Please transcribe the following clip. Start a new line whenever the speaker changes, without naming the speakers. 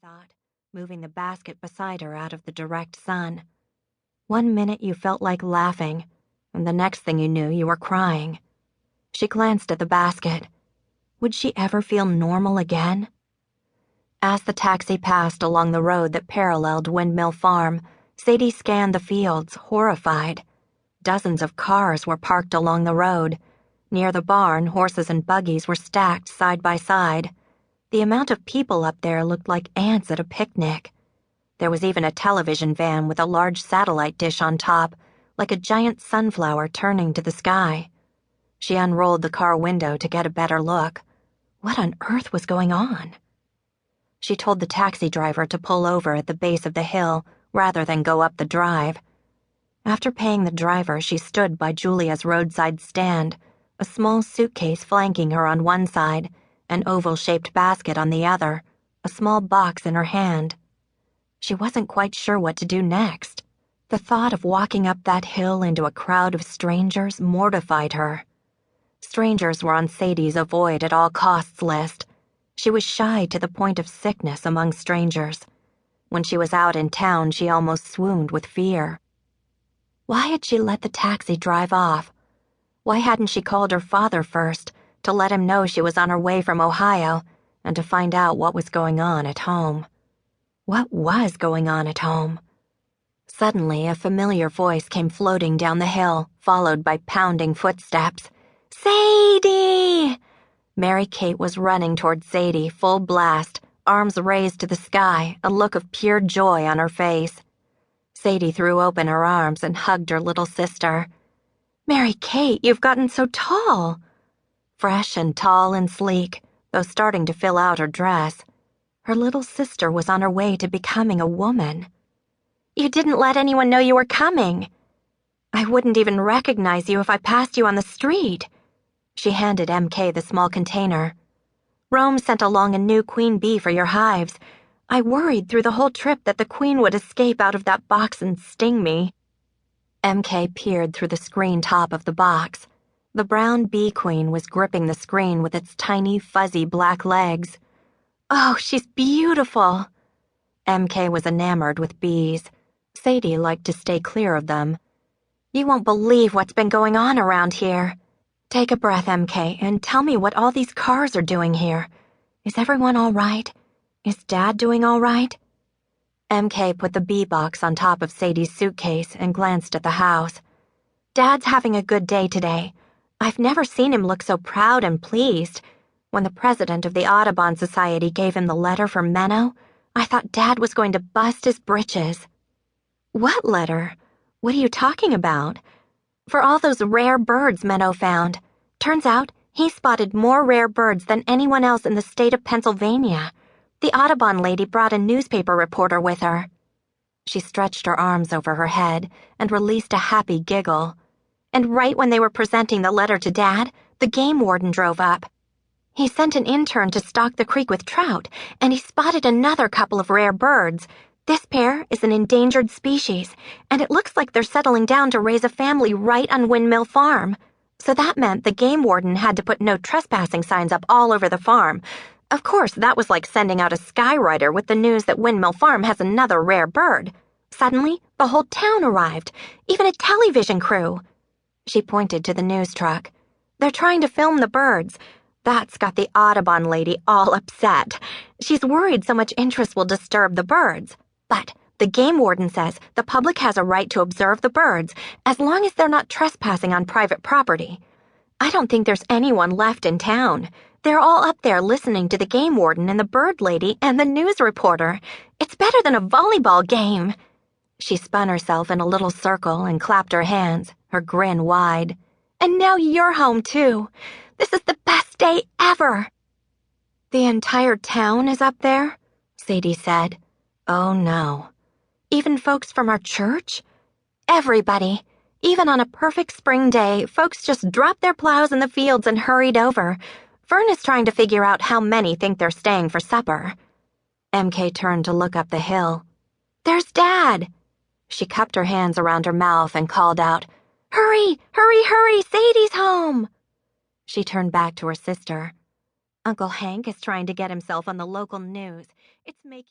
thought, moving the basket beside her out of the direct sun. 1 minute you felt like laughing, and the next thing you knew, you were crying. She glanced at the basket. Would she ever feel normal again? As the taxi passed along the road that paralleled Windmill Farm, Sadie scanned the fields, horrified. Dozens of cars were parked along the road. Near the barn, horses and buggies were stacked side by side. The amount of people up there looked like ants at a picnic. There was even a television van with a large satellite dish on top, like a giant sunflower turning to the sky. She unrolled the car window to get a better look. What on earth was going on? She told the taxi driver to pull over at the base of the hill rather than go up the drive. After paying the driver, she stood by Julia's roadside stand, a small suitcase flanking her on one side, an oval-shaped basket on the other, a small box in her hand. She wasn't quite sure what to do next. The thought of walking up that hill into a crowd of strangers mortified her. Strangers were on Sadie's avoid at all costs list. She was shy to the point of sickness among strangers. When she was out in town, she almost swooned with fear. Why had she let the taxi drive off? Why hadn't she called her father first to let him know she was on her way from Ohio and to find out what was going on at home? What was going on at home? Suddenly, a familiar voice came floating down the hill, followed by pounding footsteps. Sadie! Mary Kate was running toward Sadie, full blast, arms raised to the sky, a look of pure joy on her face. Sadie threw open her arms and hugged her little sister. Mary Kate, you've gotten so tall. Fresh and tall and sleek, though starting to fill out her dress. Her little sister was on her way to becoming a woman. You didn't let anyone know you were coming. I wouldn't even recognize you if I passed you on the street. She handed MK the small container. Rome sent along a new queen bee for your hives. I worried through the whole trip that the queen would escape out of that box and sting me. MK peered through the screen top of the box. The brown bee queen was gripping the screen with its tiny, fuzzy black legs. Oh, she's beautiful. MK was enamored with bees. Sadie liked to stay clear of them. You won't believe what's been going on around here. Take a breath, MK, and tell me what all these cars are doing here. Is everyone all right? Is Dad doing all right? MK put the bee box on top of Sadie's suitcase and glanced at the house. Dad's having a good day today. I've never seen him look so proud and pleased. When the president of the Audubon Society gave him the letter from Menno, I thought Dad was going to bust his britches. What letter? What are you talking about? For all those rare birds Menno found. Turns out he spotted more rare birds than anyone else in the state of Pennsylvania. The Audubon lady brought a newspaper reporter with her. She stretched her arms over her head and released a happy giggle. And right when they were presenting the letter to Dad, the game warden drove up. He sent an intern to stock the creek with trout, and he spotted another couple of rare birds. This pair is an endangered species, and it looks like they're settling down to raise a family right on Windmill Farm. So that meant the game warden had to put no trespassing signs up all over the farm. Of course, that was like sending out a skywriter with the news that Windmill Farm has another rare bird. Suddenly, the whole town arrived, even a television crew. She pointed to the news truck. They're trying to film the birds. That's got the Audubon lady all upset. She's worried so much interest will disturb the birds. But the game warden says the public has a right to observe the birds as long as they're not trespassing on private property. I don't think there's anyone left in town. They're all up there listening to the game warden and the bird lady and the news reporter. It's better than a volleyball game. She spun herself in a little circle and clapped her hands, her grin wide. And now you're home, too. This is the best day ever. The entire town is up there? Sadie said. Oh, no. Even folks from our church? Everybody. Even on a perfect spring day, folks just dropped their plows in the fields and hurried over. Fern is trying to figure out how many think they're staying for supper. MK turned to look up the hill. There's Dad! She cupped her hands around her mouth and called out, Hurry, hurry, hurry, Sadie's home! She turned back to her sister. Uncle Hank is trying to get himself on the local news. It's making